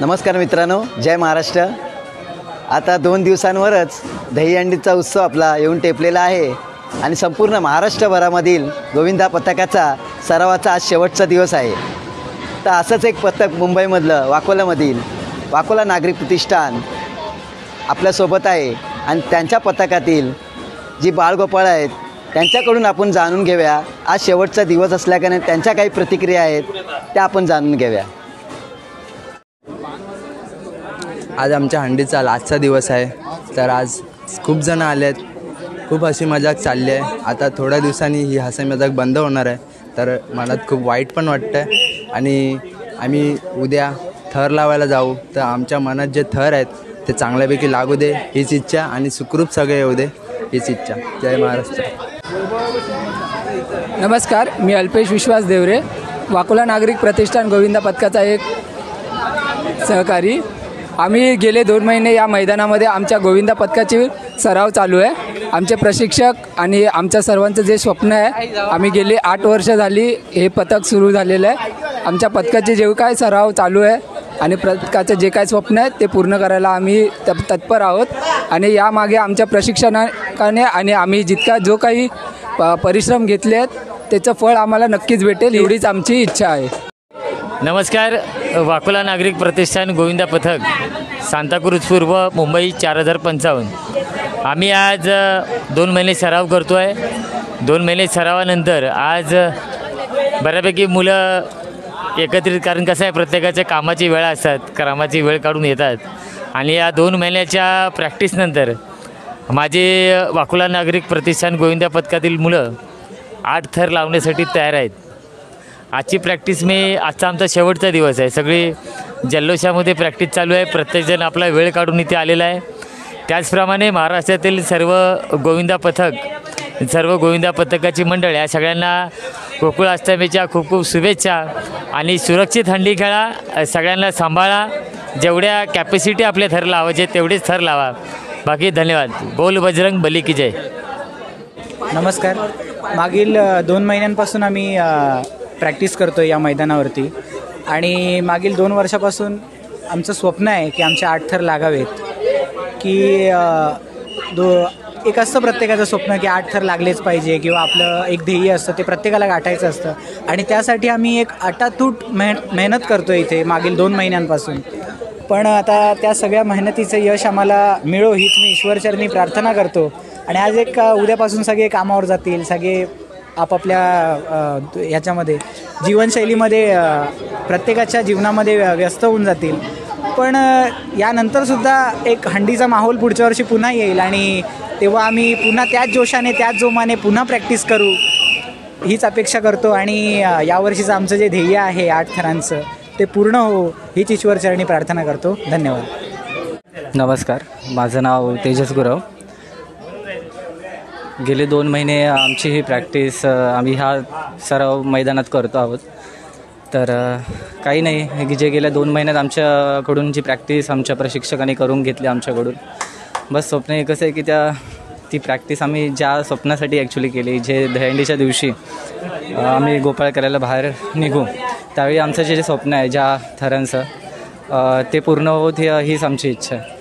नमस्कार मित्रांनो, जय महाराष्ट्र। आता 2 दिवसांवरच दहीहंडीचा उत्सव आपला येऊन टेपलेला आहे आणि संपूर्ण महाराष्ट्रभरामधील गोविंदा पथकाचा सरावाचा आज शेवटचा दिवस आहे। तर असंच एक पथक मुंबईमधलं वाकोलामधील वाकोला नागरिक प्रतिष्ठान आपल्यासोबत आहे आणि त्यांच्या पथकातील जी बाळगोपाळ आहेत त्यांच्याकडून आपण जाणून घेऊया। आज शेवटचा दिवस असल्याने त्यांच्या काही प्रतिक्रिया आहेत त्या आपण जाणून घेऊया। आज आमच्या हंडीचा लास्टचा दिवस आहे, तर आज खूप जण आलेत, खूप हसी मजाक चालली आहे। आता थोड्या दिवसांनी ही हसी मजाक बंद होणार आहे, तर मनात खूप वाईट पण वाटतं आहे। आणि आम्ही उद्या थर लावायला जाऊ, तर आमच्या मनात जे थर आहेत ते चांगल्यापैकी लागू दे हीच इच्छा आणि सुखरूप सगळे येऊ दे हीच इच्छा। जय महाराष्ट्र। नमस्कार, मी अल्पेश विश्वास देवरे, वाकोला नागरिक प्रतिष्ठान गोविंदा पथकाचा एक सहकारी। आम्ही गेले 2 महिने या मैदानामध्ये आमच्या गोविंदा पथकाची सराव चालू आहे। आमचे प्रशिक्षक आणि आमच्या सर्वांचं जे स्वप्न आहे, आम्ही गेली 8 वर्ष झाली हे पथक सुरू झालेलं आहे। आमच्या पथकाचे जे काय सराव चालू आहे आणि पथकाचे जे काय स्वप्न आहे ते पूर्ण करायला आम्ही तत्पर आहोत। आणि यामागे आमच्या प्रशिक्षकाने आणि आम्ही जितका जो काही परिश्रम घेतले आहेत त्याचं फळ आम्हाला नक्कीच भेटेल, एवढीच आमची इच्छा आहे। नमस्कार, वाकोला नागरिक प्रतिष्ठान गोविंदा पथक सांताक्रूज पूर्व मुंबई 4055। आम्ही आज 2 महिने सराव करतो आहे। 2 महिने सरावानंतर आज बऱ्यापैकी मुलं एकत्रित, कारण कसं आहे प्रत्येकाच्या कामाची वेळा असतात, कामाची वेळ काढून येतात आणि या 2 महिन्याच्या प्रॅक्टिसनंतर माझे वाकोला नागरिक प्रतिष्ठान गोविंदा पथकातील मुलं 8 थर लावण्यासाठी तयार आहेत। आजची प्रॅक्टिस आजचा आमचा शेवटचा दिवस आहे। सगळी जल्लोषामध्ये प्रॅक्टिस चालू आहे, प्रत्येकजण आपला वेळ काढून इथे आलेला आहे। त्याचप्रमाणे महाराष्ट्रातील सर्व गोविंदा पथकाची मंडळ या सगळ्यांना गोकुळ अष्टमीच्या खूप खूप शुभेच्छा आणि सुरक्षित हंडी खेळा, सगळ्यांना सांभाळा, जेवढ्या कॅपॅसिटी आपले थर लावायचे तेवढेच थर लावा। बाकी धन्यवाद। बोल बजरंग बली की जय। नमस्कार, मागील 2 महिन्यांपासून आम्ही प्रॅक्टिस करतो या मैदानावरती आणि मागील 2 वर्षापासून आमचं स्वप्न आहे की आमचे 8 थर लागावेत, की एक असतं प्रत्येकाचं स्वप्न की 8 थर लागलेच पाहिजे किंवा आपलं एक ध्येय असतं ते प्रत्येकाला गाठायचं असतं आणि त्यासाठी आम्ही एक आटातूट मेहनत करतो इथे मागील 2 महिन्यांपासून। पण आता त्या सगळ्या मेहनतीचं यश आम्हाला मिळो हीच मी ईश्वरचरणी प्रार्थना करतो। आणि आज उद्यापासून सगळे कामावर जातील, सगळे आपापल्या ह्याच्यामध्ये जीवनशैलीमध्ये प्रत्येकाच्या जीवनामध्ये व्यस्त होऊन जातील। पण यानंतरसुद्धा एक हंडीचा माहोल पुढच्या वर्षी पुन्हा येईल आणि तेव्हा आम्ही पुन्हा त्याच जोशाने त्याच जोमाने पुन्हा प्रॅक्टिस करू हीच अपेक्षा करतो। आणि यावर्षीचं आमचं जे ध्येय आहे 8 थरांचं ते पूर्ण हो हीच ईश्वरचरणी प्रार्थना करतो। धन्यवाद। नमस्कार, माझं नाव तेजस गुरव। गेले 2 महिने आमची ही प्रॅक्टिस आम्ही ह्या सराव मैदानात करतो आहोत। तर काही नाही, की जे गेल्या 2 महिन्यात आमच्याकडून जी प्रॅक्टिस आमच्या प्रशिक्षकांनी करून घेतली आमच्याकडून, बस स्वप्न एकच आहे की ती प्रॅक्टिस आम्ही ज्या स्वप्नासाठी ॲक्च्युली केली, जे दहीहंडीच्या दिवशी आम्ही गोपाळ करायला बाहेर निघू त्यावेळी आमचं जे स्वप्न आहे ज्या थरांचं ते पूर्ण होत हीच आमची इच्छा आहे।